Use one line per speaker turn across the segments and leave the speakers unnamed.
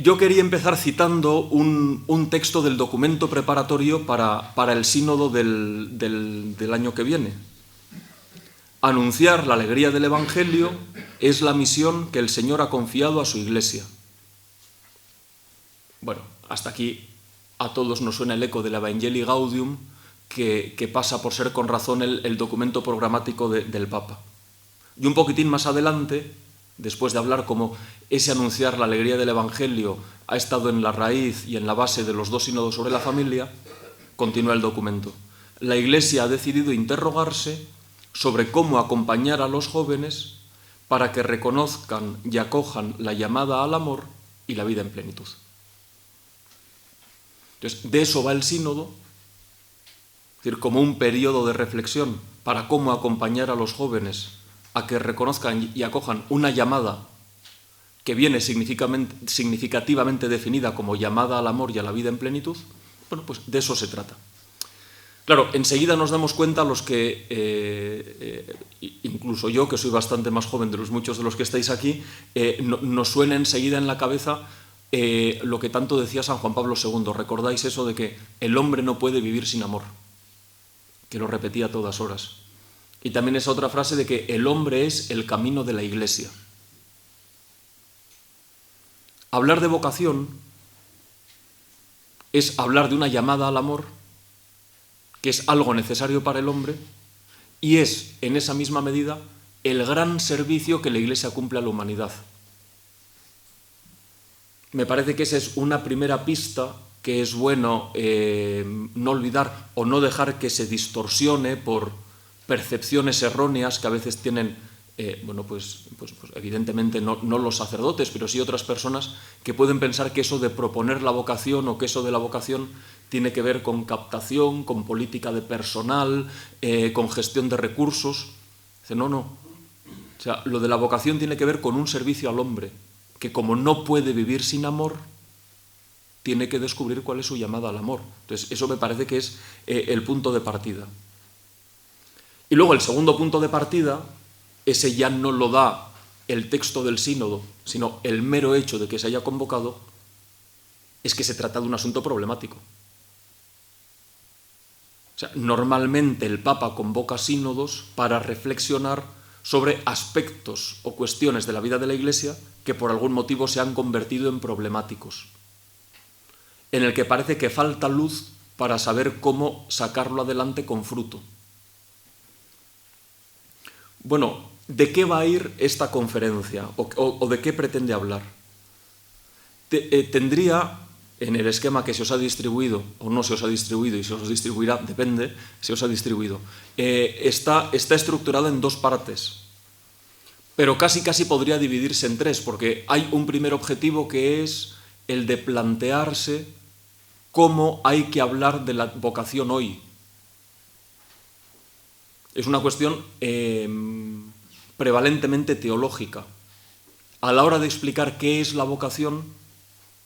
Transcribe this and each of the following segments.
Yo quería empezar citando un texto del documento preparatorio para el sínodo del año que viene. Anunciar la alegría del Evangelio es la misión que el Señor ha confiado a su Iglesia. Bueno, hasta aquí a todos nos suena el eco del Evangelii Gaudium, que pasa por ser con razón el documento programático del Papa. Y un poquitín más adelante, después de hablar cómo ese anunciar la alegría del Evangelio ha estado en la raíz y en la base de los dos sínodos sobre la familia, continúa el documento. La Iglesia ha decidido interrogarse sobre cómo acompañar a los jóvenes para que reconozcan y acojan la llamada al amor y la vida en plenitud. Entonces, de eso va el sínodo, es decir, como un periodo de reflexión para cómo acompañar a los jóvenes a que reconozcan y acojan una llamada que viene significativamente definida como llamada al amor y a la vida en plenitud. Bueno, pues de eso se trata. Claro, enseguida nos damos cuenta los que, incluso yo, que soy bastante más joven de los muchos de los que estáis aquí, nos suena enseguida en la cabeza lo que tanto decía San Juan Pablo II. ¿Recordáis eso de que el hombre no puede vivir sin amor? Que lo repetía a todas horas. Y también esa otra frase de que el hombre es el camino de la Iglesia. Hablar de vocación es hablar de una llamada al amor, que es algo necesario para el hombre, y es, en esa misma medida, el gran servicio que la Iglesia cumple a la humanidad. Me parece que esa es una primera pista que es bueno no olvidar o no dejar que se distorsione por percepciones erróneas que a veces tienen, pues evidentemente no los sacerdotes, pero sí otras personas que pueden pensar que eso de proponer la vocación o que eso de la vocación tiene que ver con captación, con política de personal, con gestión de recursos. Dice, no. O sea, lo de la vocación tiene que ver con un servicio al hombre, que como no puede vivir sin amor, tiene que descubrir cuál es su llamada al amor. Entonces, eso me parece que es el punto de partida. Y luego el segundo punto de partida, ese ya no lo da el texto del sínodo, sino el mero hecho de que se haya convocado, es que se trata de un asunto problemático. O sea, normalmente el Papa convoca sínodos para reflexionar sobre aspectos o cuestiones de la vida de la Iglesia que por algún motivo se han convertido en problemáticos, en el que parece que falta luz para saber cómo sacarlo adelante con fruto. Bueno, ¿de qué va a ir esta conferencia o de qué pretende hablar? Tendría, en el esquema que se os ha distribuido, o no se os ha distribuido, y se os distribuirá, depende, se os ha distribuido, está estructurada en dos partes, pero casi podría dividirse en tres, porque hay un primer objetivo que es el de plantearse cómo hay que hablar de la vocación hoy. Es una cuestión prevalentemente teológica. A la hora de explicar qué es la vocación,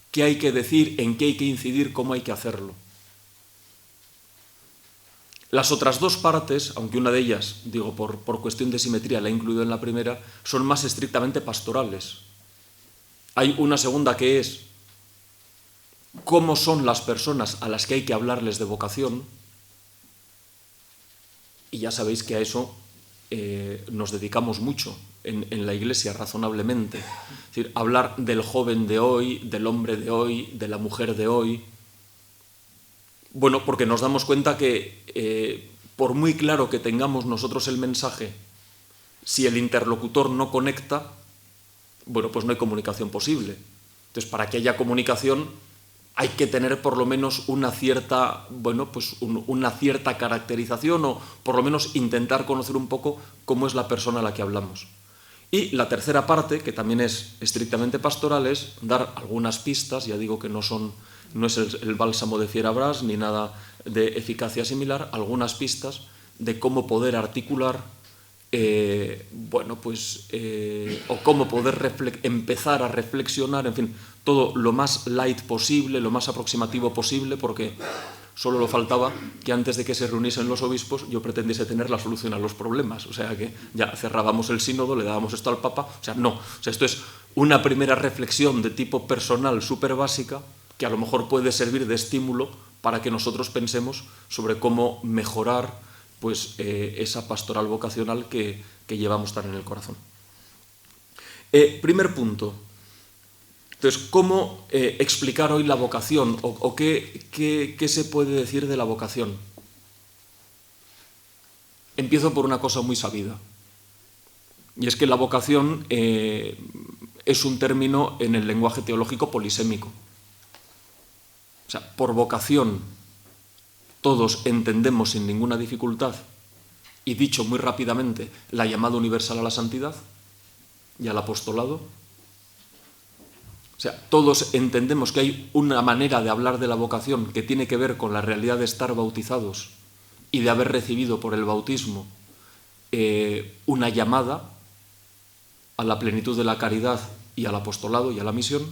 qué hay que decir, en qué hay que incidir, cómo hay que hacerlo. Las otras dos partes, aunque una de ellas, digo, por cuestión de simetría la he incluido en la primera, son más estrictamente pastorales. Hay una segunda que es cómo son las personas a las que hay que hablarles de vocación, y ya sabéis que a eso nos dedicamos mucho en la Iglesia, razonablemente. Es decir, hablar del joven de hoy, del hombre de hoy, de la mujer de hoy. Bueno, porque nos damos cuenta que por muy claro que tengamos nosotros el mensaje, si el interlocutor no conecta, bueno, pues no hay comunicación posible. Entonces, para que haya comunicación hay que tener por lo menos una cierta, una cierta caracterización, o por lo menos intentar conocer un poco cómo es la persona a la que hablamos. Y la tercera parte, que también es estrictamente pastoral, es dar algunas pistas. Ya digo que no es el bálsamo de Fierabras ni nada de eficacia similar, algunas pistas de cómo poder articular o cómo poder empezar a reflexionar, en fin, todo lo más light posible, lo más aproximativo posible, porque Solo lo faltaba que antes de que se reuniesen los obispos yo pretendiese tener la solución a los problemas. O sea que ya cerrábamos el sínodo, le dábamos esto al Papa. O sea, no. O sea, esto es una primera reflexión de tipo personal súper básica que a lo mejor puede servir de estímulo para que nosotros pensemos sobre cómo mejorar pues, esa pastoral vocacional que llevamos tan en el corazón. Primer punto. Entonces, ¿cómo explicar hoy la vocación o qué se puede decir de la vocación? Empiezo por una cosa muy sabida, y es que la vocación es un término en el lenguaje teológico polisémico. O sea, por vocación todos entendemos sin ninguna dificultad, y dicho muy rápidamente, la llamada universal a la santidad y al apostolado. O sea, todos entendemos que hay una manera de hablar de la vocación que tiene que ver con la realidad de estar bautizados y de haber recibido por el bautismo una llamada a la plenitud de la caridad y al apostolado y a la misión.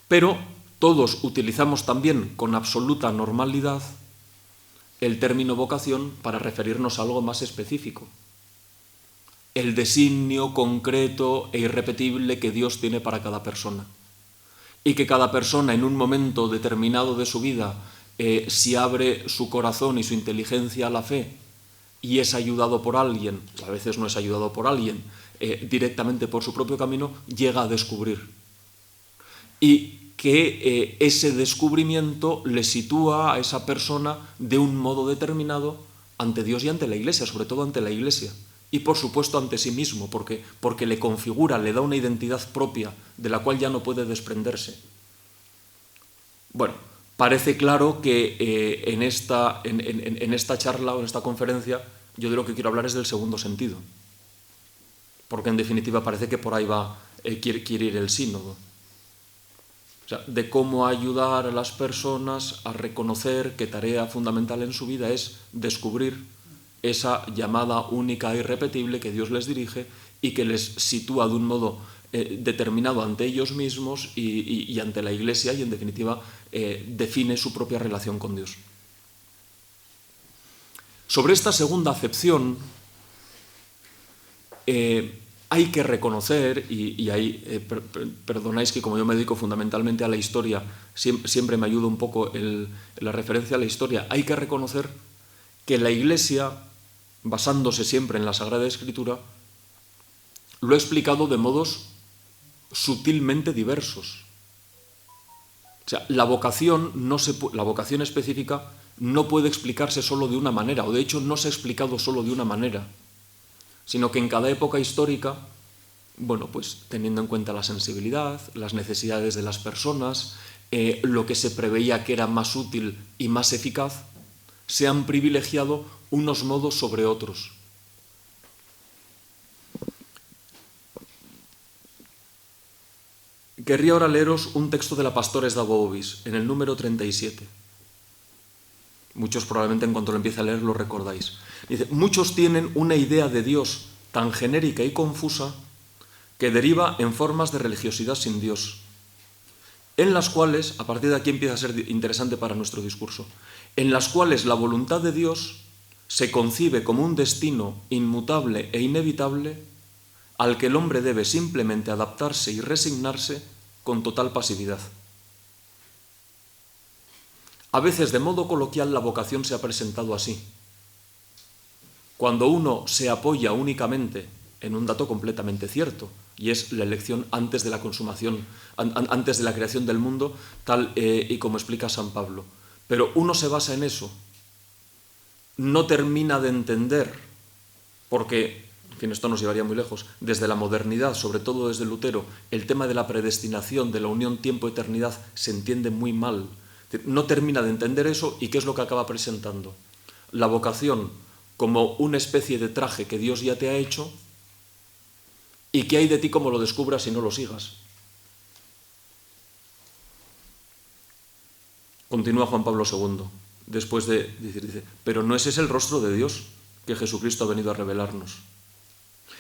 Pero todos utilizamos también con absoluta normalidad el término vocación para referirnos a algo más específico. El designio concreto e irrepetible que Dios tiene para cada persona. Y que cada persona en un momento determinado de su vida, si abre su corazón y su inteligencia a la fe y es ayudado por alguien, a veces no es ayudado por alguien, directamente por su propio camino, llega a descubrir. Y que ese descubrimiento le sitúa a esa persona de un modo determinado ante Dios y ante la Iglesia, sobre todo ante la Iglesia. Y por supuesto ante sí mismo, porque le configura, le da una identidad propia de la cual ya no puede desprenderse. Bueno, parece claro que en esta charla o en esta conferencia yo de lo que quiero hablar es del segundo sentido, porque en definitiva parece que por ahí quiere ir el sínodo. O sea, de cómo ayudar a las personas a reconocer que tarea fundamental en su vida es descubrir esa llamada única e irrepetible que Dios les dirige y que les sitúa de un modo determinado ante ellos mismos y ante la Iglesia y, en definitiva, define su propia relación con Dios. Sobre esta segunda acepción hay que reconocer, y ahí perdonáis que como yo me dedico fundamentalmente a la historia, siempre me ayuda un poco la referencia a la historia, hay que reconocer que la Iglesia, basándose siempre en la Sagrada Escritura, lo ha explicado de modos sutilmente diversos. O sea, la vocación específica no puede explicarse solo de una manera, o de hecho no se ha explicado solo de una manera, sino que en cada época histórica, bueno, pues teniendo en cuenta la sensibilidad, las necesidades de las personas, lo que se preveía que era más útil y más eficaz, se han privilegiado unos modos sobre otros. Querría ahora leeros un texto de la Pastores da Bovis, en el número 37. Muchos probablemente en cuanto lo empiece a leer lo recordáis. Dice, muchos tienen una idea de Dios tan genérica y confusa que deriva en formas de religiosidad sin Dios, en las cuales, a partir de aquí empieza a ser interesante para nuestro discurso, en las cuales la voluntad de Dios se concibe como un destino inmutable e inevitable al que el hombre debe simplemente adaptarse y resignarse con total pasividad. A veces, de modo coloquial, la vocación se ha presentado así. Cuando uno se apoya únicamente en un dato completamente cierto, y es la elección antes de la consumación, antes de la creación del mundo, tal y como explica San Pablo. Pero uno se basa en eso, no termina de entender, porque, en fin, esto nos llevaría muy lejos, desde la modernidad, sobre todo desde Lutero, el tema de la predestinación, de la unión tiempo-eternidad, se entiende muy mal. No termina de entender eso, y ¿qué es lo que acaba presentando? La vocación como una especie de traje que Dios ya te ha hecho, y que hay de ti como lo descubras y no lo sigas. Continúa Juan Pablo II, después de decir, dice, pero no ese es el rostro de Dios que Jesucristo ha venido a revelarnos.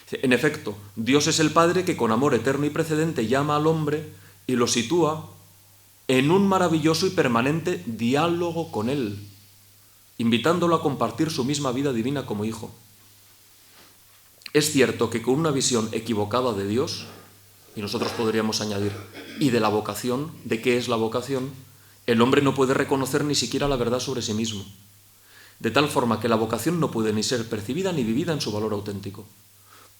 Dice, en efecto, Dios es el Padre que con amor eterno y precedente llama al hombre y lo sitúa en un maravilloso y permanente diálogo con Él, invitándolo a compartir su misma vida divina como hijo. Es cierto que con una visión equivocada de Dios, y nosotros podríamos añadir, y de la vocación, de qué es la vocación, el hombre no puede reconocer ni siquiera la verdad sobre sí mismo, de tal forma que la vocación no puede ni ser percibida ni vivida en su valor auténtico.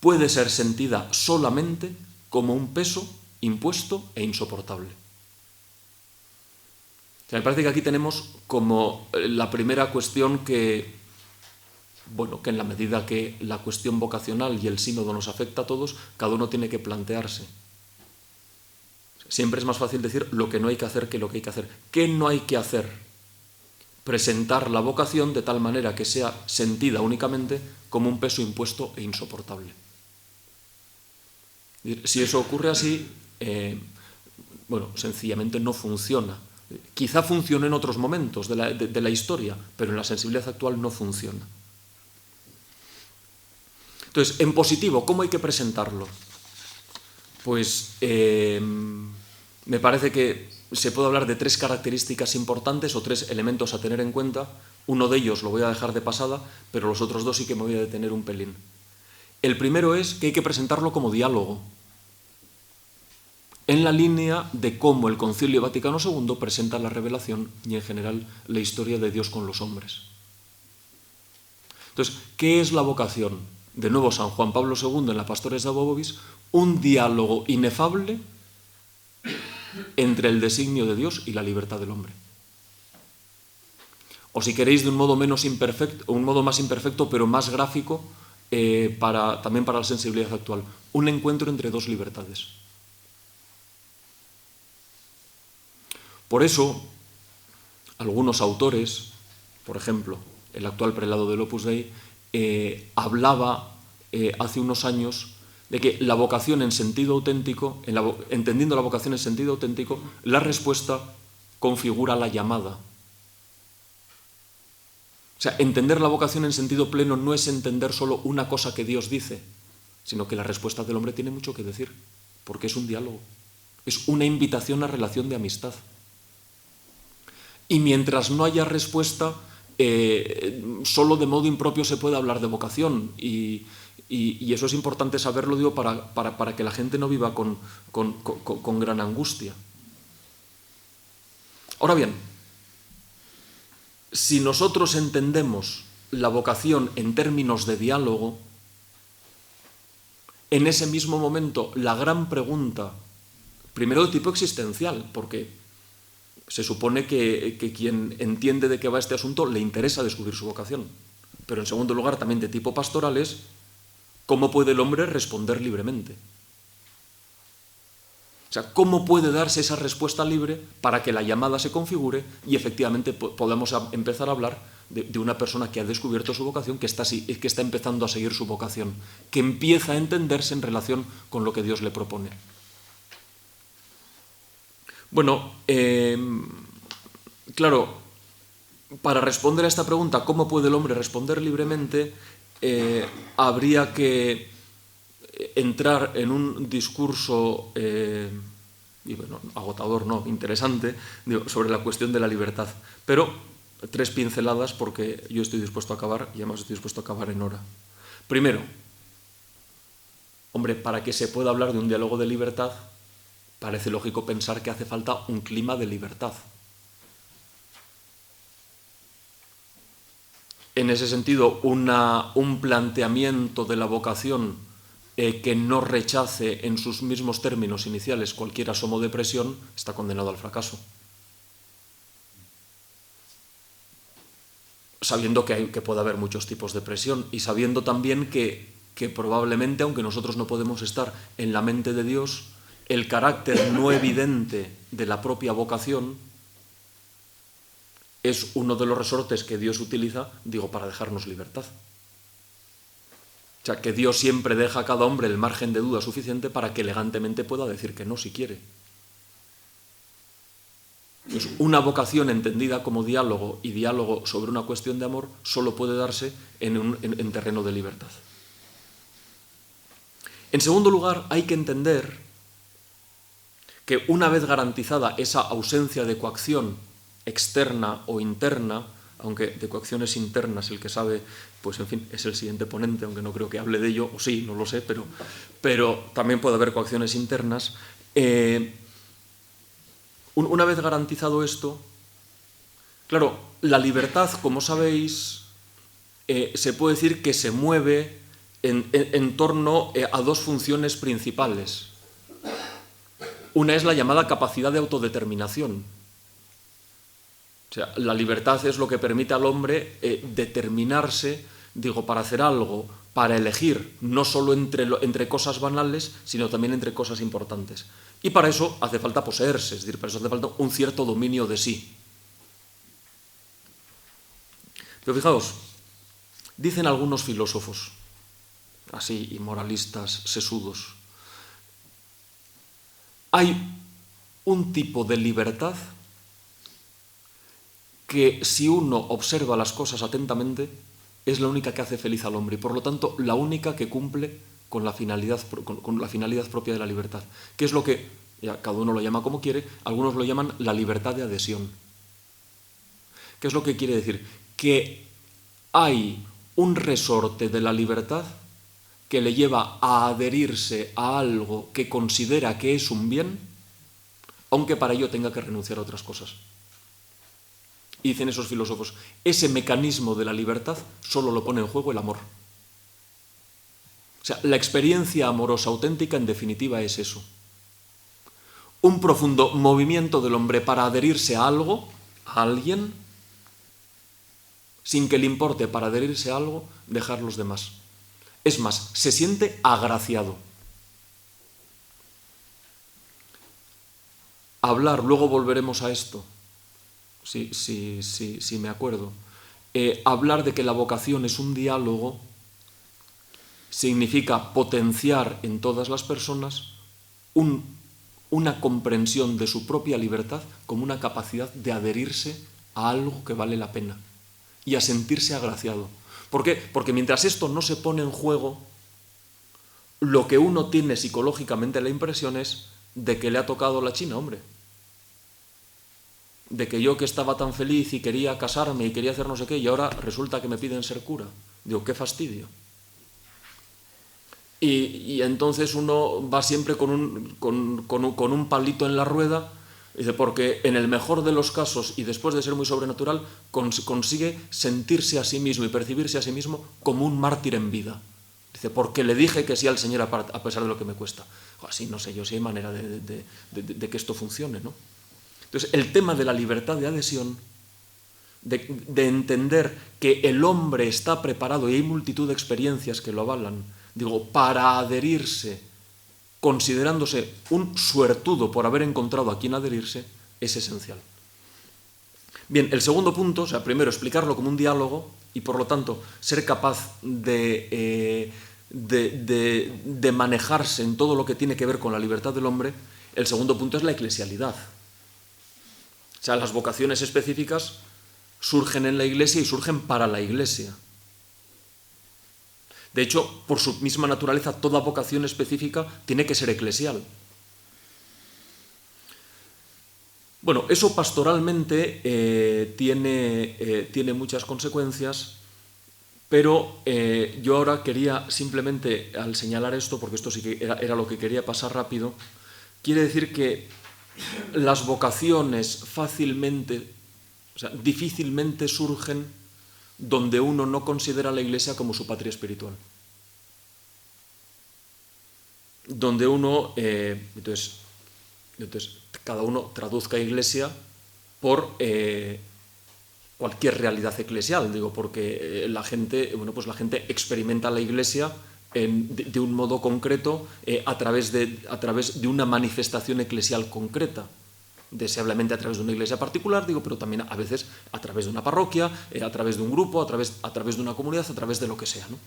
Puede ser sentida solamente como un peso impuesto e insoportable. O sea, me parece que aquí tenemos como la primera cuestión que en la medida que la cuestión vocacional y el sínodo nos afecta a todos, cada uno tiene que plantearse. Siempre es más fácil decir lo que no hay que hacer que lo que hay que hacer. ¿Qué no hay que hacer? Presentar la vocación de tal manera que sea sentida únicamente como un peso impuesto e insoportable. Si eso ocurre así, sencillamente no funciona. Quizá funcione en otros momentos de la historia, pero en la sensibilidad actual no funciona. Entonces, en positivo, ¿cómo hay que presentarlo? Pues me parece que se puede hablar de 3 características importantes o 3 elementos a tener en cuenta. Uno de ellos lo voy a dejar de pasada, pero los otros 2 sí que me voy a detener un pelín. El primero es que hay que presentarlo como diálogo, en la línea de cómo el Concilio Vaticano II presenta la revelación y en general la historia de Dios con los hombres. Entonces, ¿qué es la vocación? De nuevo, San Juan Pablo II en la Pastores Dabo Vobis, un diálogo inefable entre el designio de Dios y la libertad del hombre. O si queréis, de un modo menos imperfecto, un modo más imperfecto, pero más gráfico, también para la sensibilidad actual, un encuentro entre 2 libertades. Por eso, algunos autores, por ejemplo, el actual prelado del Opus Dei, hablaba hace unos años de que la vocación en sentido auténtico, entendiendo la vocación en sentido auténtico, la respuesta configura la llamada. O sea, entender la vocación en sentido pleno no es entender solo una cosa que Dios dice, sino que la respuesta del hombre tiene mucho que decir, porque es un diálogo, es una invitación a relación de amistad. Y mientras no haya respuesta, solo de modo impropio se puede hablar de vocación. Y eso es importante saberlo, digo, para que la gente no viva con gran angustia. Ahora bien, si nosotros entendemos la vocación en términos de diálogo, en ese mismo momento la gran pregunta, primero de tipo existencial, porque se supone que quien entiende de qué va este asunto le interesa descubrir su vocación. Pero en segundo lugar, también de tipo pastoral, es ¿cómo puede el hombre responder libremente? O sea, ¿cómo puede darse esa respuesta libre para que la llamada se configure y efectivamente podamos empezar a hablar de una persona que ha descubierto su vocación, que está empezando a seguir su vocación, que empieza a entenderse en relación con lo que Dios le propone? Bueno, claro, para responder a esta pregunta, ¿cómo puede el hombre responder libremente? Habría que entrar en un discurso, agotador, no, interesante, sobre la cuestión de la libertad. Pero 3 pinceladas, porque yo estoy dispuesto a acabar y además estoy dispuesto a acabar en hora. Primero, hombre, para que se pueda hablar de un diálogo de libertad, parece lógico pensar que hace falta un clima de libertad. En ese sentido, un planteamiento de la vocación que no rechace en sus mismos términos iniciales cualquier asomo de presión está condenado al fracaso. Sabiendo que puede haber muchos tipos de presión y sabiendo también que probablemente, aunque nosotros no podemos estar en la mente de Dios, el carácter no evidente de la propia vocación es uno de los resortes que Dios utiliza, para dejarnos libertad. O sea, que Dios siempre deja a cada hombre el margen de duda suficiente para que elegantemente pueda decir que no si quiere. Pues una vocación entendida como diálogo y diálogo sobre una cuestión de amor solo puede darse en terreno de libertad. En segundo lugar, hay que entender que una vez garantizada esa ausencia de coacción externa o interna, aunque de coacciones internas el que sabe, pues en fin, es el siguiente ponente, aunque no creo que hable de ello, o sí, no lo sé, pero también puede haber coacciones internas. Una vez garantizado esto, claro, la libertad, como sabéis, se puede decir que se mueve en torno a dos funciones principales. Una es la llamada capacidad de autodeterminación. O sea, la libertad es lo que permite al hombre determinarse, digo, para hacer algo, para elegir, no solo entre cosas banales, sino también entre cosas importantes. Y para eso hace falta poseerse, es decir, para eso hace falta un cierto dominio de sí. Pero fijaos, dicen algunos filósofos, así, y moralistas sesudos, hay un tipo de libertad que, si uno observa las cosas atentamente, es la única que hace feliz al hombre y, por lo tanto, la única que cumple con la finalidad propia de la libertad, que es lo que, ya cada uno lo llama como quiere, algunos lo llaman la libertad de adhesión. ¿Qué es lo que quiere decir? Que hay un resorte de la libertad que le lleva a adherirse a algo que considera que es un bien, aunque para ello tenga que renunciar a otras cosas. Y dicen esos filósofos, ese mecanismo de la libertad solo lo pone en juego el amor. O sea, la experiencia amorosa auténtica, en definitiva, es eso. Un profundo movimiento del hombre para adherirse a algo, a alguien, sin que le importe, para adherirse a algo, dejar los demás. Es más, se siente agraciado. Hablar, luego volveremos a esto, si me acuerdo. Hablar de que la vocación es un diálogo significa potenciar en todas las personas una comprensión de su propia libertad como una capacidad de adherirse a algo que vale la pena y a sentirse agraciado. ¿Por qué? Porque mientras esto no se pone en juego, lo que uno tiene psicológicamente la impresión es de que le ha tocado la china, hombre. De que yo, que estaba tan feliz y quería casarme y quería hacer no sé qué, y ahora resulta que me piden ser cura. Digo, qué fastidio. Y entonces uno va siempre con un palito en la rueda, dice, porque en el mejor de los casos, y después de ser muy sobrenatural, consigue sentirse a sí mismo y percibirse a sí mismo como un mártir en vida. Dice, porque le dije que sí al Señor a pesar de lo que me cuesta. Así, no sé yo si hay manera de que esto funcione, ¿no? Entonces, el tema de la libertad de adhesión, de entender que el hombre está preparado, y hay multitud de experiencias que lo avalan, digo, para adherirse, considerándose un suertudo por haber encontrado a quien adherirse, es esencial. Bien, el segundo punto, o sea, primero explicarlo como un diálogo y, por lo tanto, ser capaz de manejarse en todo lo que tiene que ver con la libertad del hombre. El segundo punto es la eclesialidad. O sea, las vocaciones específicas surgen en la Iglesia y surgen para la Iglesia. De hecho, por su misma naturaleza, toda vocación específica tiene que ser eclesial. Bueno, eso pastoralmente tiene muchas consecuencias, pero yo ahora quería simplemente, al señalar esto, porque esto sí que era lo que quería pasar rápido, quiere decir que las vocaciones difícilmente surgen donde uno no considera a la Iglesia como su patria espiritual. Donde uno, entonces cada uno traduzca Iglesia por cualquier realidad eclesial, digo, porque la gente experimenta la Iglesia de un modo concreto a través de una manifestación eclesial concreta, deseablemente a través de una iglesia particular, digo, pero también a veces a través de una parroquia, a través de un grupo, a través de una comunidad, a través de lo que sea, ¿no?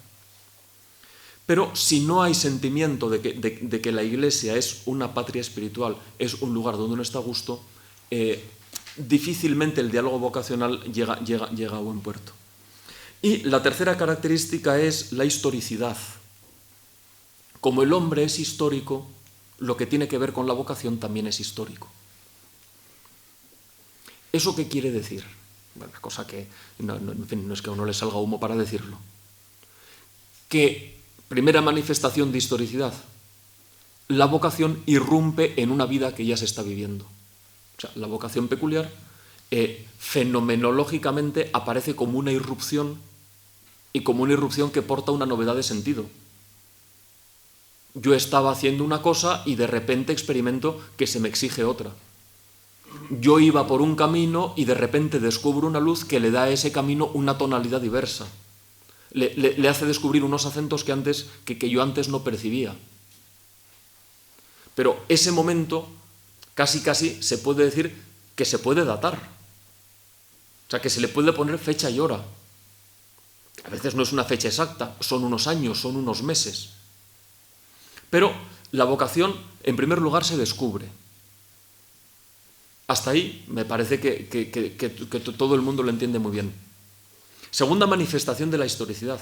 Pero si no hay sentimiento de que la Iglesia es una patria espiritual, es un lugar donde uno está a gusto, difícilmente el diálogo vocacional llega a buen puerto. Y la tercera característica es la historicidad. Como el hombre es histórico, lo que tiene que ver con la vocación también es histórico. ¿Eso qué quiere decir? Bueno, una cosa que en fin, no es que a uno le salga humo para decirlo. Que, primera manifestación de historicidad, la vocación irrumpe en una vida que ya se está viviendo. O sea, la vocación peculiar fenomenológicamente aparece como una irrupción, y como una irrupción que porta una novedad de sentido. Yo estaba haciendo una cosa y de repente experimento que se me exige otra. Yo iba por un camino y de repente descubro una luz que le da a ese camino una tonalidad diversa. Le hace descubrir unos acentos que yo antes no percibía. Pero ese momento casi se puede decir que se puede datar. O sea, que se le puede poner fecha y hora. A veces no es una fecha exacta, son unos años, son unos meses. Pero la vocación, en primer lugar, se descubre. Hasta ahí me parece que todo el mundo lo entiende muy bien. Segunda manifestación de la historicidad.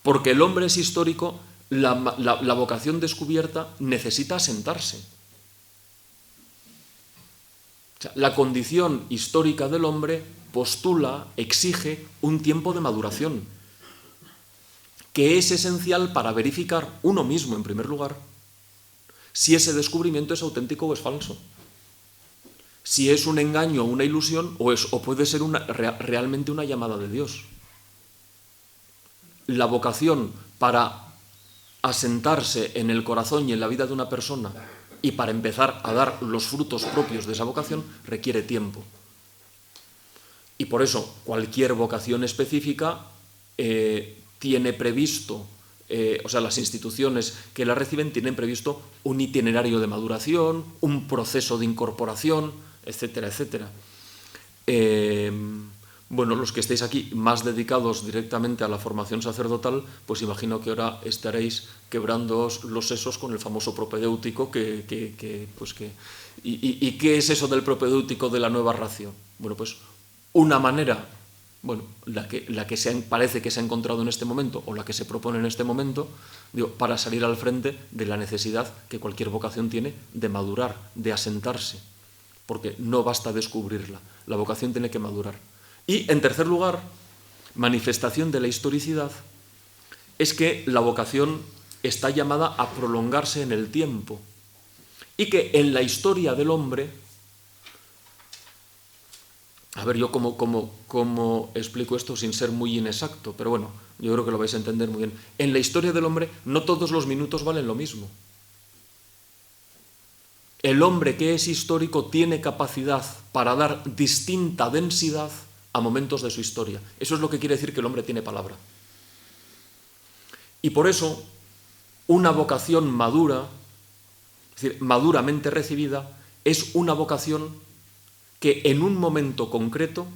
Porque el hombre es histórico, la vocación descubierta necesita asentarse. O sea, la condición histórica del hombre postula, exige un tiempo de maduración, que es esencial para verificar uno mismo, en primer lugar, si ese descubrimiento es auténtico o es falso. Si es un engaño o una ilusión, o puede ser realmente una llamada de Dios. La vocación para asentarse en el corazón y en la vida de una persona y para empezar a dar los frutos propios de esa vocación requiere tiempo. Y por eso cualquier vocación específica tiene previsto, o sea, las instituciones que la reciben tienen previsto un itinerario de maduración, un proceso de incorporación, etcétera, etcétera. Bueno, los que estéis aquí más dedicados directamente a la formación sacerdotal, pues imagino que ahora estaréis quebrándoos los sesos con el famoso propedéutico ¿y qué es eso del propedéutico de la nueva ratio? Bueno, pues una manera, bueno, la que parece que se ha encontrado en este momento, o la que se propone en este momento, para salir al frente de la necesidad que cualquier vocación tiene de madurar, de asentarse, porque no basta descubrirla, la vocación tiene que madurar. Y, en tercer lugar, manifestación de la historicidad, es que la vocación está llamada a prolongarse en el tiempo y que en la historia del hombre, a ver, yo cómo explico esto sin ser muy inexacto, pero bueno, yo creo que lo vais a entender muy bien. En la historia del hombre no todos los minutos valen lo mismo. El hombre que es histórico tiene capacidad para dar distinta densidad a momentos de su historia. Eso es lo que quiere decir que el hombre tiene palabra. Y por eso, una vocación madura, es decir, maduramente recibida, es una vocación que en un momento concreto,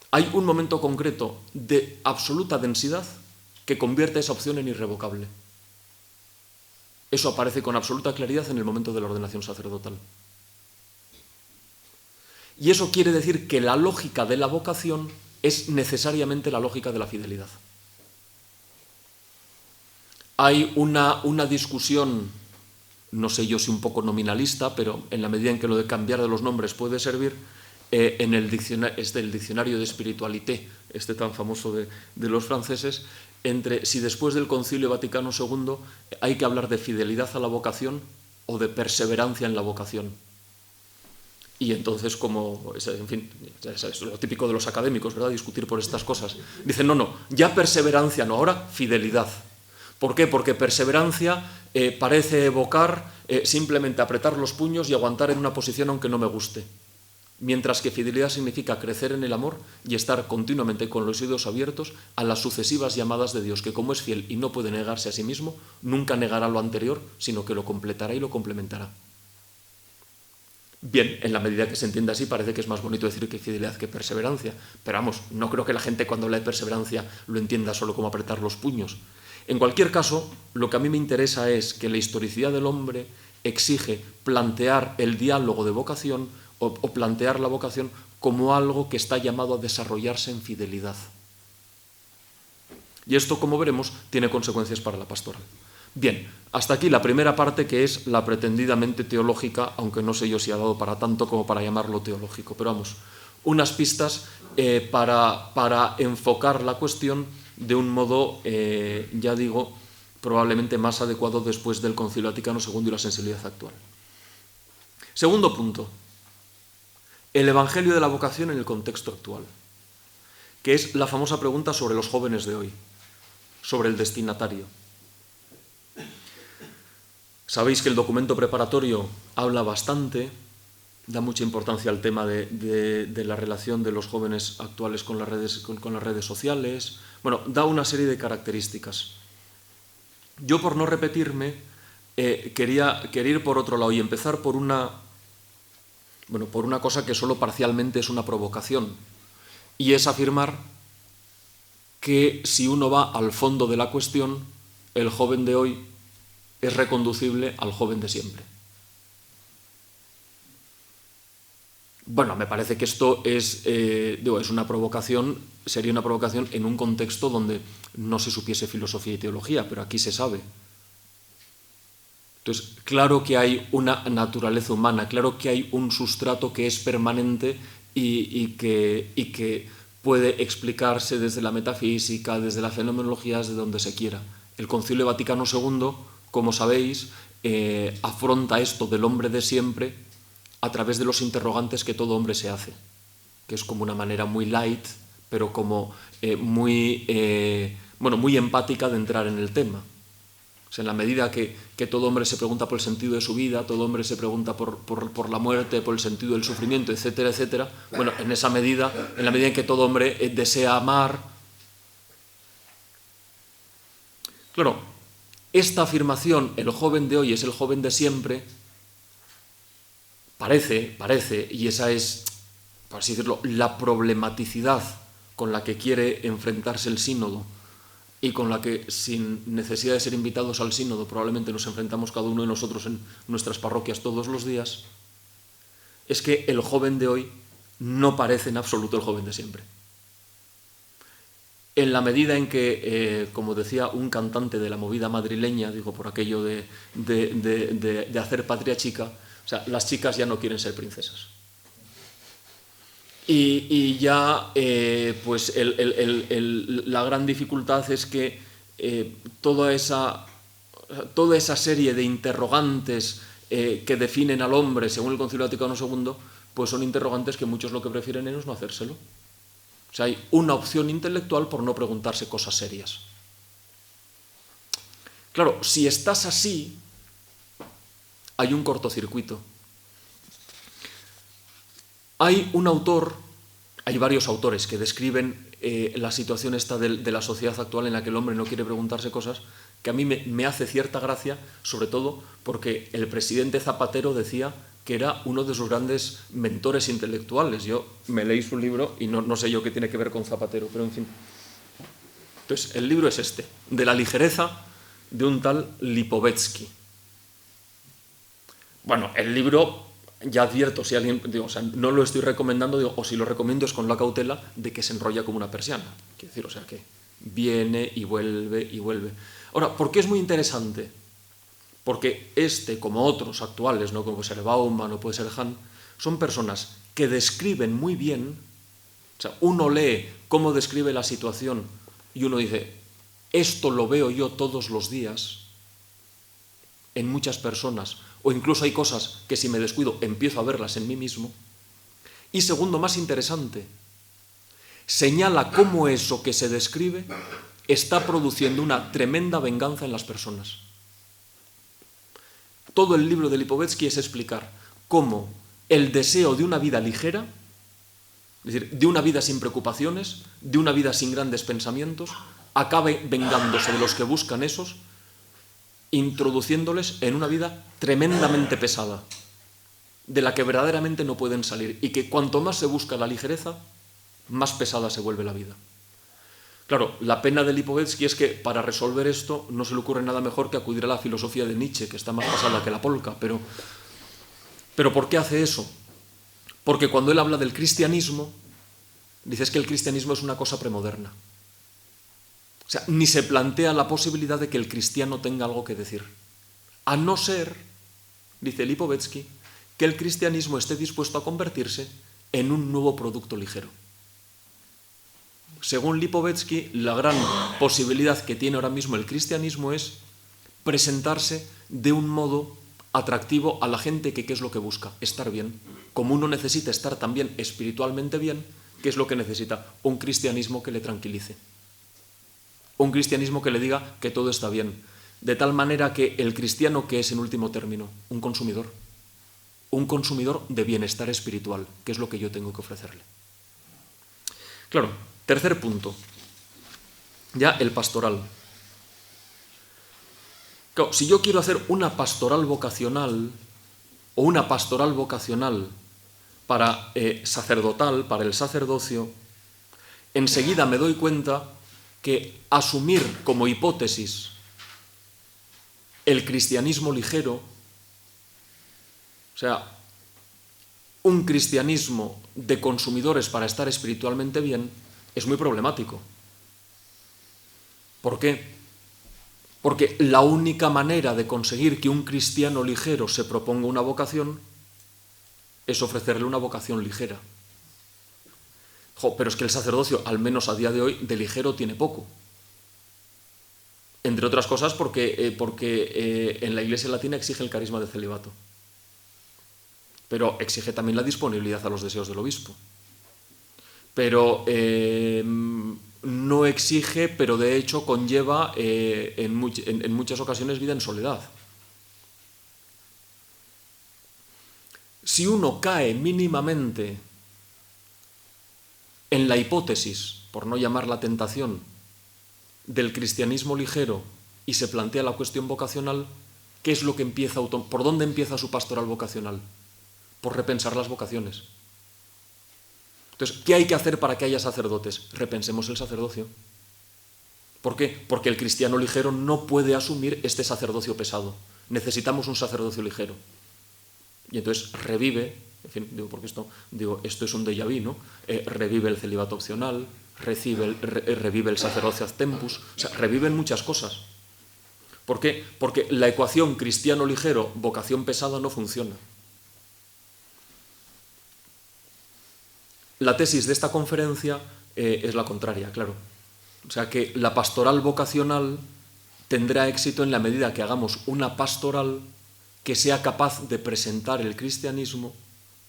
hay un momento concreto de absoluta densidad que convierte esa opción en irrevocable. Eso aparece con absoluta claridad en el momento de la ordenación sacerdotal. Y eso quiere decir que la lógica de la vocación es necesariamente la lógica de la fidelidad. Hay una discusión, no sé yo si un poco nominalista, pero en la medida en que lo de cambiar de los nombres puede servir, en el diccionario de espiritualité, tan famoso de los franceses, entre si después del Concilio Vaticano II hay que hablar de fidelidad a la vocación o de perseverancia en la vocación. Y entonces, en fin, es lo típico de los académicos, ¿verdad?, discutir por estas cosas. Dicen, no, ya perseverancia no, ahora fidelidad. ¿Por qué? Porque perseverancia parece evocar simplemente apretar los puños y aguantar en una posición aunque no me guste. Mientras que fidelidad significa crecer en el amor y estar continuamente con los oídos abiertos a las sucesivas llamadas de Dios, que como es fiel y no puede negarse a sí mismo, nunca negará lo anterior, sino que lo completará y lo complementará. Bien, en la medida que se entienda así, parece que es más bonito decir que fidelidad que perseverancia, pero vamos, no creo que la gente cuando habla de perseverancia lo entienda solo como apretar los puños. En cualquier caso, lo que a mí me interesa es que la historicidad del hombre exige plantear el diálogo de vocación o plantear la vocación como algo que está llamado a desarrollarse en fidelidad. Y esto, como veremos, tiene consecuencias para la pastoral. Bien, hasta aquí la primera parte, que es la pretendidamente teológica, aunque no sé yo si ha dado para tanto como para llamarlo teológico, pero vamos, unas pistas para enfocar la cuestión de un modo, ya digo, probablemente más adecuado después del Concilio Vaticano II y la sensibilidad actual. Segundo punto, el Evangelio de la vocación en el contexto actual, que es la famosa pregunta sobre los jóvenes de hoy, sobre el destinatario. Sabéis que el documento preparatorio habla bastante, da mucha importancia al tema de la relación de los jóvenes actuales con las redes sociales. Bueno, da una serie de características. Yo, por no repetirme, quería ir por otro lado y empezar por una cosa que solo parcialmente es una provocación, y es afirmar que si uno va al fondo de la cuestión, el joven de hoy es reconducible al joven de siempre. Bueno, me parece que esto es una provocación, sería una provocación en un contexto donde no se supiese filosofía y teología, pero aquí se sabe. Entonces, claro que hay una naturaleza humana, claro que hay un sustrato que es permanente y que puede explicarse desde la metafísica, desde la fenomenología, desde donde se quiera. El Concilio Vaticano II, como sabéis, afronta esto del hombre de siempre a través de los interrogantes que todo hombre se hace, que es como una manera muy light, pero como muy empática de entrar en el tema. O sea, en la medida que todo hombre se pregunta por el sentido de su vida, todo hombre se pregunta por la muerte, por el sentido del sufrimiento, etcétera, etcétera, bueno, en esa medida, en la medida en que todo hombre desea amar. Claro, esta afirmación, el joven de hoy es el joven de siempre, parece, y esa es, por así decirlo, la problematicidad con la que quiere enfrentarse el sínodo, y con la que, sin necesidad de ser invitados al sínodo, probablemente nos enfrentamos cada uno de nosotros en nuestras parroquias todos los días, es que el joven de hoy no parece en absoluto el joven de siempre. En la medida en que, como decía un cantante de la movida madrileña, digo, por aquello de hacer patria chica, o sea, las chicas ya no quieren ser princesas. Y ya, pues la gran dificultad es que toda esa serie de interrogantes que definen al hombre según el Concilio Vaticano II, pues son interrogantes que muchos lo que prefieren es no hacérselo. O sea, hay una opción intelectual por no preguntarse cosas serias. Claro, si estás así, hay un cortocircuito. Hay varios autores que describen la situación esta de la sociedad actual en la que el hombre no quiere preguntarse cosas, que a mí me hace cierta gracia, sobre todo porque el presidente Zapatero decía que era uno de sus grandes mentores intelectuales. Yo me leí su libro y no sé yo qué tiene que ver con Zapatero, pero en fin. Entonces, el libro es este, de la ligereza de un tal Lipovetsky. Bueno, el libro, ya advierto, si alguien, no lo estoy recomendando, o si lo recomiendo es con la cautela de que se enrolla como una persiana. Quiero decir, o sea, que viene y vuelve y vuelve. Ahora, ¿por qué es muy interesante? Porque como otros actuales, ¿no? Como puede ser Bauman o puede ser Hahn, son personas que describen muy bien, o sea, uno lee cómo describe la situación y uno dice, esto lo veo yo todos los días en muchas personas, o incluso hay cosas que si me descuido empiezo a verlas en mí mismo. Y segundo, más interesante, señala cómo eso que se describe está produciendo una tremenda venganza en las personas. Todo el libro de Lipovetsky es explicar cómo el deseo de una vida ligera, es decir, de una vida sin preocupaciones, de una vida sin grandes pensamientos, acabe vengándose de los que buscan esos, introduciéndoles en una vida tremendamente pesada, de la que verdaderamente no pueden salir, y que cuanto más se busca la ligereza, más pesada se vuelve la vida. Claro, la pena de Lipovetsky es que para resolver esto no se le ocurre nada mejor que acudir a la filosofía de Nietzsche, que está más pasada que la polca. Pero ¿por qué hace eso? Porque cuando él habla del cristianismo, dice que el cristianismo es una cosa premoderna. O sea, ni se plantea la posibilidad de que el cristiano tenga algo que decir. A no ser, dice Lipovetsky, que el cristianismo esté dispuesto a convertirse en un nuevo producto ligero. Según Lipovetsky, la gran posibilidad que tiene ahora mismo el cristianismo es presentarse de un modo atractivo a la gente que ¿qué es lo que busca? Estar bien. Como uno necesita estar también espiritualmente bien, ¿qué es lo que necesita? Un cristianismo que le tranquilice. Un cristianismo que le diga que todo está bien. De tal manera que el cristiano, ¿qué es en último término? Un consumidor. Un consumidor de bienestar espiritual, que es lo que yo tengo que ofrecerle. Claro, tercer punto. Ya el pastoral. Claro, si yo quiero hacer una pastoral vocacional o una pastoral vocacional para sacerdotal, para el sacerdocio, enseguida me doy cuenta que asumir como hipótesis el cristianismo ligero, o sea, un cristianismo de consumidores para estar espiritualmente bien, es muy problemático. ¿Por qué? Porque la única manera de conseguir que un cristiano ligero se proponga una vocación es ofrecerle una vocación ligera. Pero es que el sacerdocio, al menos a día de hoy, de ligero tiene poco. Entre otras cosas porque en la Iglesia latina exige el carisma de celibato. Pero exige también la disponibilidad a los deseos del obispo. Pero no exige, pero de hecho conlleva en muchas ocasiones vida en soledad. Si uno cae mínimamente en la hipótesis, por no llamar la tentación, del cristianismo ligero y se plantea la cuestión vocacional, ¿qué es lo que empieza? ¿Por dónde empieza su pastoral vocacional? Por repensar las vocaciones. Entonces, ¿qué hay que hacer para que haya sacerdotes? Repensemos el sacerdocio. ¿Por qué? Porque el cristiano ligero no puede asumir este sacerdocio pesado. Necesitamos un sacerdocio ligero. Y entonces revive, en fin, porque esto es un déjà vu, ¿no? Revive el celibato opcional, revive el sacerdocio ad tempus, o sea, reviven muchas cosas. ¿Por qué? Porque la ecuación cristiano ligero, vocación pesada no funciona. La tesis de esta conferencia es la contraria, claro. O sea que la pastoral vocacional tendrá éxito en la medida que hagamos una pastoral que sea capaz de presentar el cristianismo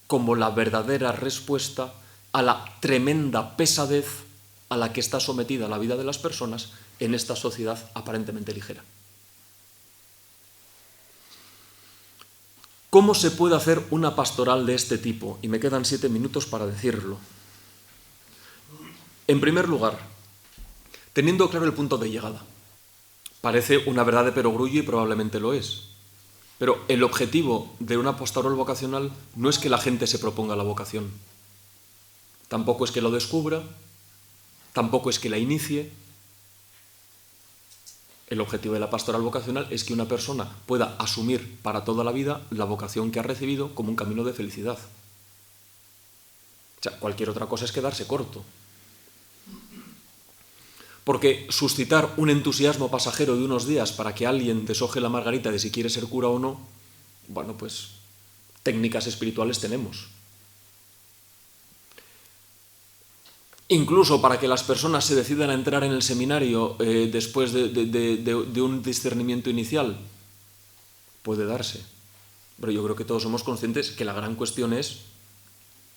como la verdadera respuesta a la tremenda pesadez a la que está sometida la vida de las personas en esta sociedad aparentemente ligera. ¿Cómo se puede hacer una pastoral de este tipo? Y me quedan 7 minutos para decirlo. En primer lugar, teniendo claro el punto de llegada. Parece una verdad de perogrullo y probablemente lo es. Pero el objetivo de una pastoral vocacional no es que la gente se proponga la vocación. Tampoco es que lo descubra, tampoco es que la inicie. El objetivo de la pastoral vocacional es que una persona pueda asumir para toda la vida la vocación que ha recibido como un camino de felicidad. O sea, cualquier otra cosa es quedarse corto. Porque suscitar un entusiasmo pasajero de unos días para que alguien deshoje la margarita de si quiere ser cura o no, bueno, pues técnicas espirituales tenemos. Incluso para que las personas se decidan a entrar en el seminario después de un discernimiento inicial, puede darse. Pero yo creo que todos somos conscientes que la gran cuestión es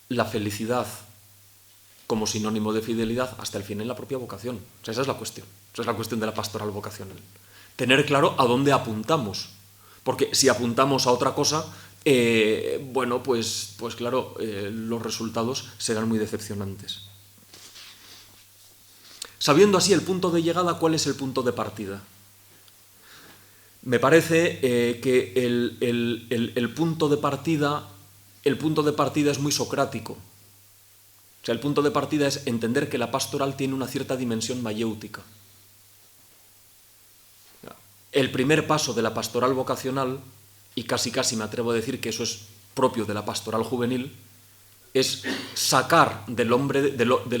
la felicidad como sinónimo de fidelidad hasta el fin en la propia vocación. O sea, esa es la cuestión. Esa es la cuestión de la pastoral vocacional. Tener claro a dónde apuntamos. Porque si apuntamos a otra cosa, bueno, pues claro, los resultados serán muy decepcionantes. Sabiendo así el punto de llegada, ¿cuál es el punto de partida? Me parece que el punto de partida es muy socrático. O sea, el punto de partida es entender que la pastoral tiene una cierta dimensión mayéutica. El primer paso de la pastoral vocacional, y casi me atrevo a decir que eso es propio de la pastoral juvenil, es sacar del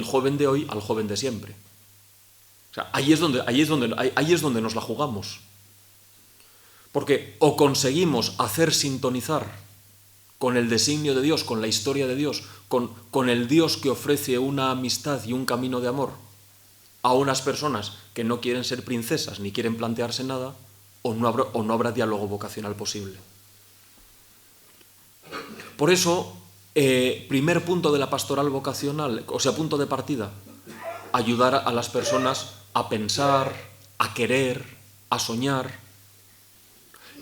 joven de hoy al joven de siempre. O sea, ahí es donde nos la jugamos. Porque o conseguimos hacer sintonizar con el designio de Dios, con la historia de Dios, con el Dios que ofrece una amistad y un camino de amor a unas personas que no quieren ser princesas ni quieren plantearse nada, o no habrá diálogo vocacional posible. Por eso, primer punto de la pastoral vocacional, o sea, punto de partida, ayudar a las personas a pensar, a querer, a soñar.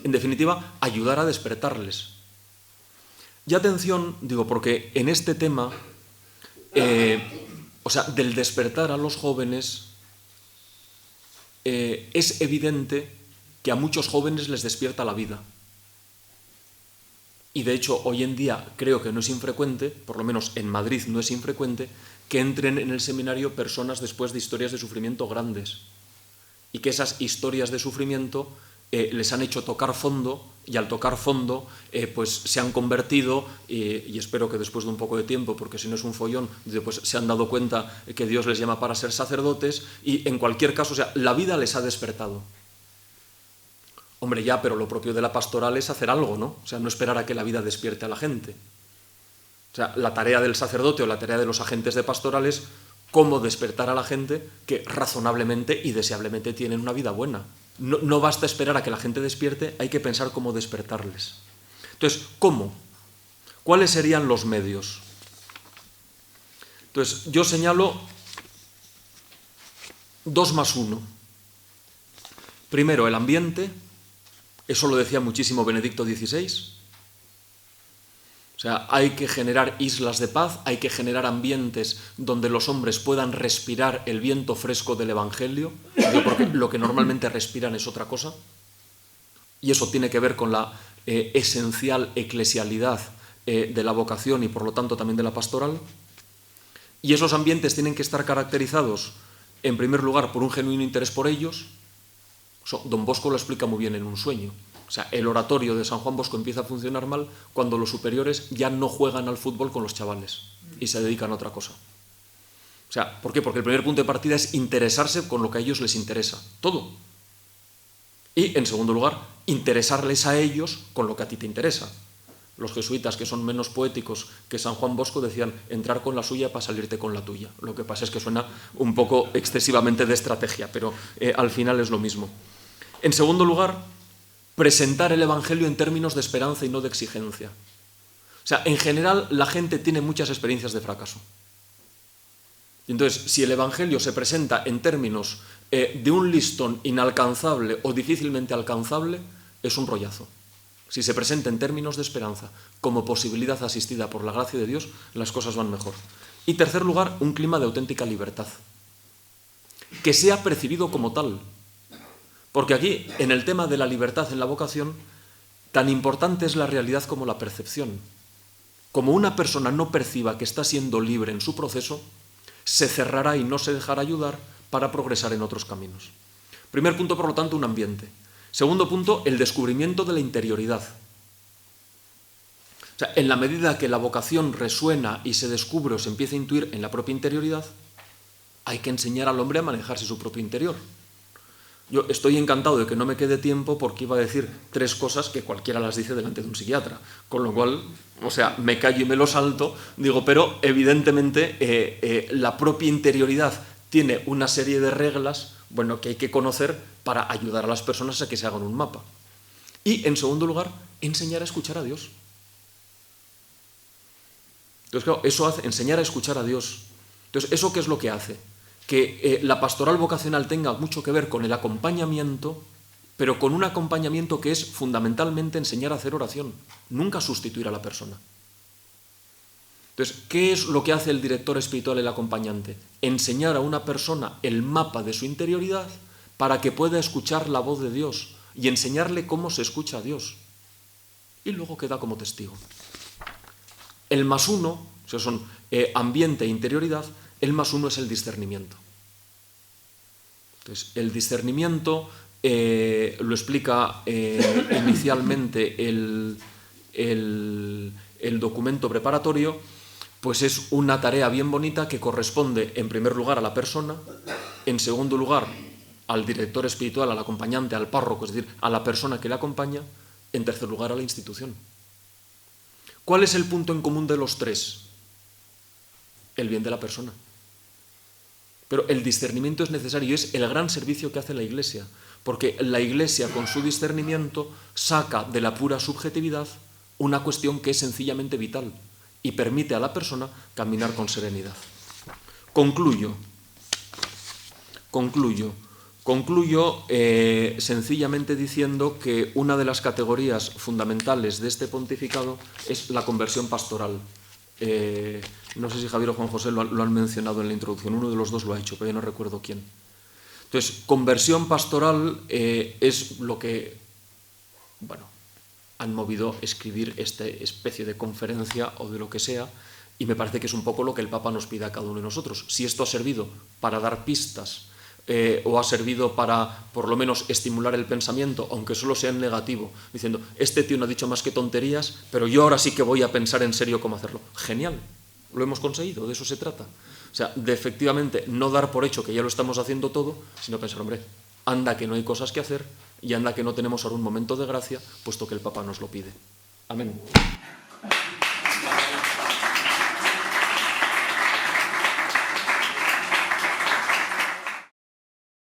En definitiva, ayudar a despertarles. Y atención, digo, porque en este tema, del despertar a los jóvenes, es evidente que a muchos jóvenes les despierta la vida. Y de hecho, hoy en día creo que no es infrecuente, por lo menos en Madrid no es infrecuente, que entren en el seminario personas después de historias de sufrimiento grandes. Y que esas historias de sufrimiento les han hecho tocar fondo, y al tocar fondo pues se han convertido, y espero que después de un poco de tiempo, porque si no es un follón, pues se han dado cuenta que Dios les llama para ser sacerdotes, y en cualquier caso, o sea, la vida les ha despertado. Hombre, ya, pero lo propio de la pastoral es hacer algo, ¿no? O sea, no esperar a que la vida despierte a la gente. O sea, la tarea del sacerdote o la tarea de los agentes de pastoral es cómo despertar a la gente que razonablemente y deseablemente tienen una vida buena. No basta esperar a que la gente despierte, hay que pensar cómo despertarles. Entonces, ¿cómo? ¿Cuáles serían los medios? Entonces, yo señalo 2 más 1. Primero, el ambiente. Eso lo decía muchísimo Benedicto XVI. O sea, hay que generar islas de paz, hay que generar ambientes donde los hombres puedan respirar el viento fresco del Evangelio, porque lo que normalmente respiran es otra cosa. Y eso tiene que ver con la esencial eclesialidad de la vocación y por lo tanto también de la pastoral. Y esos ambientes tienen que estar caracterizados, en primer lugar, por un genuino interés por ellos. Don Bosco lo explica muy bien en un sueño. O sea, el oratorio de San Juan Bosco empieza a funcionar mal cuando los superiores ya no juegan al fútbol con los chavales y se dedican a otra cosa. O sea, ¿por qué? Porque el primer punto de partida es interesarse con lo que a ellos les interesa, todo. Y, en segundo lugar, interesarles a ellos con lo que a ti te interesa. Los jesuitas, que son menos poéticos que San Juan Bosco, decían entrar con la suya para salirte con la tuya. Lo que pasa es que suena un poco excesivamente de estrategia, pero al final es lo mismo. En segundo lugar, presentar el Evangelio en términos de esperanza y no de exigencia. O sea, en general la gente tiene muchas experiencias de fracaso. Y entonces, si el Evangelio se presenta en términos de un listón inalcanzable o difícilmente alcanzable, es un rollazo. Si se presenta en términos de esperanza, como posibilidad asistida por la gracia de Dios, las cosas van mejor. Y tercer lugar, un clima de auténtica libertad, que sea percibido como tal. Porque aquí, en el tema de la libertad en la vocación, tan importante es la realidad como la percepción. Como una persona no perciba que está siendo libre en su proceso, se cerrará y no se dejará ayudar para progresar en otros caminos. Primer punto, por lo tanto, un ambiente. Segundo punto, el descubrimiento de la interioridad. O sea, en la medida que la vocación resuena y se descubre o se empieza a intuir en la propia interioridad, hay que enseñar al hombre a manejarse su propio interior. Yo estoy encantado de que no me quede tiempo porque iba a decir 3 cosas que cualquiera las dice delante de un psiquiatra, con lo cual, o sea, me callo y me lo salto, digo, pero evidentemente la propia interioridad tiene una serie de reglas, bueno, que hay que conocer para ayudar a las personas a que se hagan un mapa. Y, en segundo lugar, enseñar a escuchar a Dios. Entonces, claro, eso hace, enseñar a escuchar a Dios. Entonces, ¿eso qué es lo que hace? Que la pastoral vocacional tenga mucho que ver con el acompañamiento, pero con un acompañamiento que es fundamentalmente enseñar a hacer oración, nunca sustituir a la persona. Entonces, ¿qué es lo que hace el director espiritual, el acompañante? Enseñar a una persona el mapa de su interioridad para que pueda escuchar la voz de Dios y enseñarle cómo se escucha a Dios. Y luego queda como testigo. El más 1, o sea, son ambiente e interioridad. El más 1 es el discernimiento. Entonces, el discernimiento lo explica inicialmente el documento preparatorio, pues es una tarea bien bonita que corresponde en primer lugar a la persona En segundo lugar, al director espiritual, al acompañante, al párroco, es decir, a la persona que le acompaña. En tercer lugar, a la institución. ¿Cuál es el punto en común de los tres? El bien de la persona. Pero el discernimiento es necesario y es el gran servicio que hace la Iglesia, porque la Iglesia con su discernimiento saca de la pura subjetividad una cuestión que es sencillamente vital y permite a la persona caminar con serenidad. Concluyo sencillamente diciendo que una de las categorías fundamentales de este pontificado es la conversión pastoral. No sé si Javier o Juan José lo han mencionado en la introducción, uno de los dos lo ha hecho, pero yo no recuerdo quién. Entonces, conversión pastoral es lo que, han movido escribir esta especie de conferencia o de lo que sea, y me parece que es un poco lo que el Papa nos pide a cada uno de nosotros. Si esto ha servido para dar pistas o ha servido para, por lo menos, estimular el pensamiento, aunque solo sea en negativo, diciendo, este tío no ha dicho más que tonterías, pero yo ahora sí que voy a pensar en serio cómo hacerlo. Genial, lo hemos conseguido, de eso se trata. O sea, de efectivamente no dar por hecho que ya lo estamos haciendo todo, sino pensar, hombre, anda que no hay cosas que hacer y anda que no tenemos ahora un momento de gracia, puesto que el Papa nos lo pide. Amén.